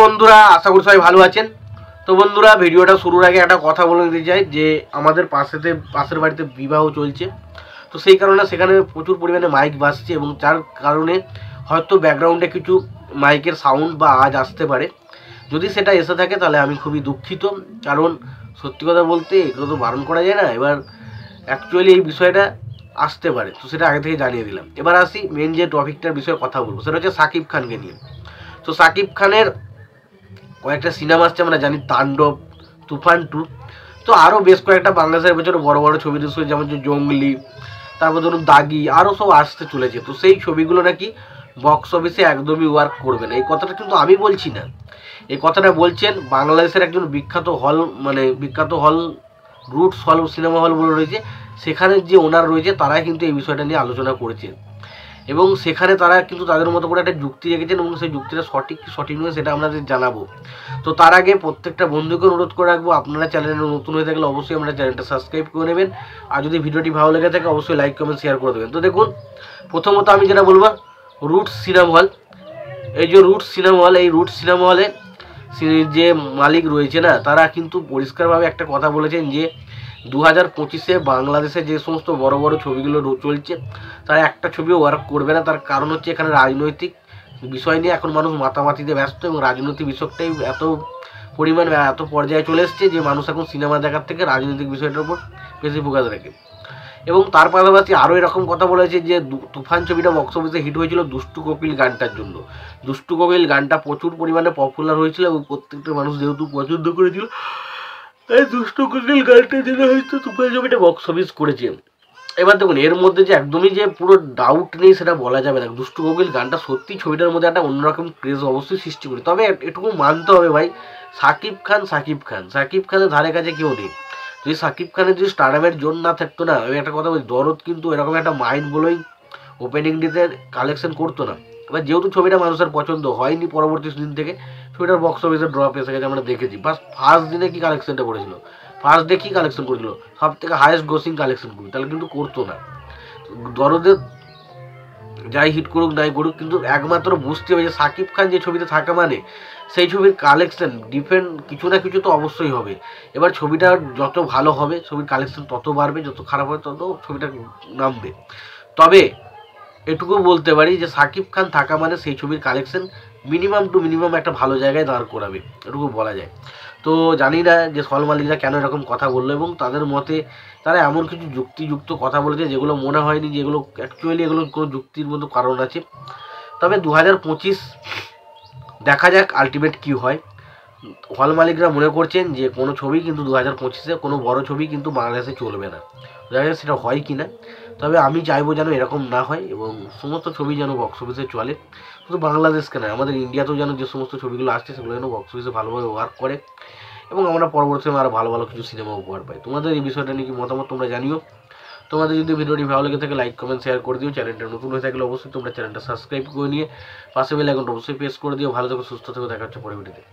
বন্ধুরা, আশা করি সবাই ভালো আছেন। তো বন্ধুরা, ভিডিওটা শুরুর আগে একটা কথা বলে দিতে চাই যে আমাদের পাশের বাড়িতে বিবাহ চলছে। তো সেই কারণে সেখানে প্রচুর পরিমাণে মাইক বাজছে এবং যার কারণে হয়তো ব্যাকগ্রাউন্ডে কিছু মাইকের সাউন্ড বা আওয়াজ আসতে পারে। যদি সেটা এসে থাকে তাহলে আমি খুবই দুঃখিত, কারণ সত্যি কথা বলতে এগুলো তো বারণ করা যায় না। এবার অ্যাকচুয়ালি এই বিষয়টা আসতে পারে, তো সেটা আগে থেকে জানিয়ে দিলাম। এবার আসি মেন যে টপিকটার বিষয়ে কথা বলবো, সেটা হচ্ছে শাকিব খানকে নিয়ে। তো শাকিব খানের কয়েকটা সিনেমা আসছে আমরা জানি, তাণ্ডব, তুফান 2, তো আরও বেশ কয়েকটা বাংলাদেশের বছর বড় বড় ছবি রয়েছে, যেমন যে জঙ্গলি, তারপর ধরুন দাগি, আরও সব আসতে চলেছে। তো সেই ছবিগুলো নাকি বক্স অফিসে একদমই ওয়ার্ক করবে না। এই কথাটা কিন্তু আমি বলছি না, এই কথাটা বলছেন বাংলাদেশের একজন বিখ্যাত হল রুটস হল সিনেমা হল বলে রয়েছে, সেখানে যে ওনার রয়েছে তারাই কিন্তু এই বিষয়টা নিয়ে আলোচনা করেছেন এবং সেখানে তারা কিন্তু তাদের মতো করে একটা যুক্তি রেখেছেন এবং সেই যুক্তিটা সঠিক নয় সেটা আপনাদের জানাবো। তো তার আগে প্রত্যেকটা বন্ধুকে অনুরোধ করে রাখবো, আপনারা চ্যানেলে নতুন হয়ে থাকলে অবশ্যই আমরা চ্যানেলটা সাবস্ক্রাইব করে নেবেন, আর যদি ভিডিওটি ভালো লেগে থাকে অবশ্যই লাইক কমেন্ট শেয়ার করে দেবেন। তো দেখুন, প্রথমত আমি যেটা বলবো, রুটস সিনেমা হল, এই যে রুটস সিনেমা হল, এই রুটস সিনেমা হলে যে মালিক রয়েছে না, তারা কিন্তু পরিষ্কারভাবে একটা কথা বলেছেন যে 2025-এ বাংলাদেশে যে সমস্ত বড় বড় ছবিগুলো চলছে তারা একটা ছবিও ওয়ার্ক করবে না। তার কারণ হচ্ছে এখানে রাজনৈতিক বিষয় নিয়ে এখন মানুষ মাতামাতিতে ব্যস্ত এবং রাজনৈতিক বিষয়টাই এত পর্যায়ে চলে এসছে যে মানুষ এখন সিনেমা দেখার থেকে রাজনৈতিক বিষয়টার উপর বেশি ফোকাস রাখে। এবং তার পাশাপাশি আরও এরকম কথা বলেছে যে তুফান ছবিটা বক্স অফিসে হিট হয়েছিল দুষ্টু কোকিল গানটার জন্য। দুষ্টু কোকিল গানটা প্রচুর পরিমাণে পপুলার হয়েছিল এবং প্রত্যেকটা মানুষ যেহেতু পছন্দ করেছিল, তাই দুষ্টু কোকিল গানটার জন্য হয়তো তুফান ছবিটা বক্স অফিস করেছে। এবার দেখুন, এর মধ্যে যে একদমই যে পুরো ডাউট নেই সেটা বলা যাবে না। দুষ্টু কোকিল গানটা সত্যি ছবিটার মধ্যে একটা অন্যরকম ক্রেজ অবশ্যই সৃষ্টি করে। তবে এটুকু মানতে হবে ভাই, শাকিব খানের ধারে কাছে কেউ নেই। যদি শাকিব খানের যদি স্টারডামের জোন না থাকতো না, আমি একটা কথা বলি, দরদ কিন্তু এরকম একটা মাইন্ড ব্লোয়িং ওপেনিং ডেতে কালেকশন করতো না। এবার যেহেতু ছবিটা মানুষের পছন্দ হয়নি, পরবর্তী দিন থেকে ছবিটার বক্স অফিসে ড্রপ এসে গেছে, আমরা দেখেছি। বাস ফার্স্ট দিনে কি কালেকশনটা করেছিল, ফার্স্ট ডে কী কালেকশন করেছিল, সব থেকে হায়েস্ট গ্রোসিং কালেকশন করবে, তাহলে কিন্তু করতো না। দরদের যাই হিট করুক নাই করুক, কিন্তু একমাত্র বুঝতে হবে যে শাকিব খান যে ছবিতে থাকা মানে সেই ছবির কালেকশন ডিফারেন্ট কিছু না কিছু তো অবশ্যই হবে। এবার ছবিটা যত ভালো হবে ছবির কালেকশন তত বাড়বে, যত খারাপ হবে তত ছবিটা নামবে। তবে এটুকু বলতে পারি যে শাকিব খান থাকা মানে সেই ছবির কালেকশন মিনিমাম একটা ভালো জায়গায় দাঁড় করাবে, এটুকু বলা যায়। তো জানি না যে হল মালিকরা কেন এরকম কথা বললো, এবং তাদের মতে তারা এমন কিছু যুক্তিযুক্ত কথা বলেছে যেগুলো মনে হয়নি যেগুলো অ্যাকচুয়ালি এগুলো কোনো যুক্তির মতো কারণ আছে। তবে 2025 দেখা যাক আলটিমেট কী হয়। হল মালিকরা মনে করছেন যে কোনো ছবি কিন্তু 2025-এ কোনো বড় ছবি কিন্তু বাংলাদেশে চলবে না। দেখা যাক সেটা হয় কি না। তবে আমি চাইবো যেন এরকম না হয় এবং সমস্ত ছবি যেন বক্স অফিসে চলে, শুধু বাংলাদেশকে নয়, আমাদের ইন্ডিয়াতেও যেন যে সমস্ত ছবিগুলো আসছে সেগুলো যেন বক্স অফিসে ভালোভাবে ওয়ার্ক করে এবং আমরা পরবর্তী সময় আরও ভালো কিছু সিনেমা উপহার পাই। তোমাদের এই বিষয়টা নিয়ে কি মতামত তোমরা জানিও। তোমাদের যদি ভিডিওটি ভালো লেগে থাকে লাইক কমেন্ট শেয়ার করে দিও। চ্যানেলটা নতুন হয়ে থাকলে অবশ্যই তোমরা চ্যানেলটা সাবস্ক্রাইব করে নিয়ে পাশে বেল আইকনটা অবশ্যই প্রেস করে দিও। ভালো থেকো, সুস্থ থেকো, দেখা হচ্ছে পরের ভিডিওতে।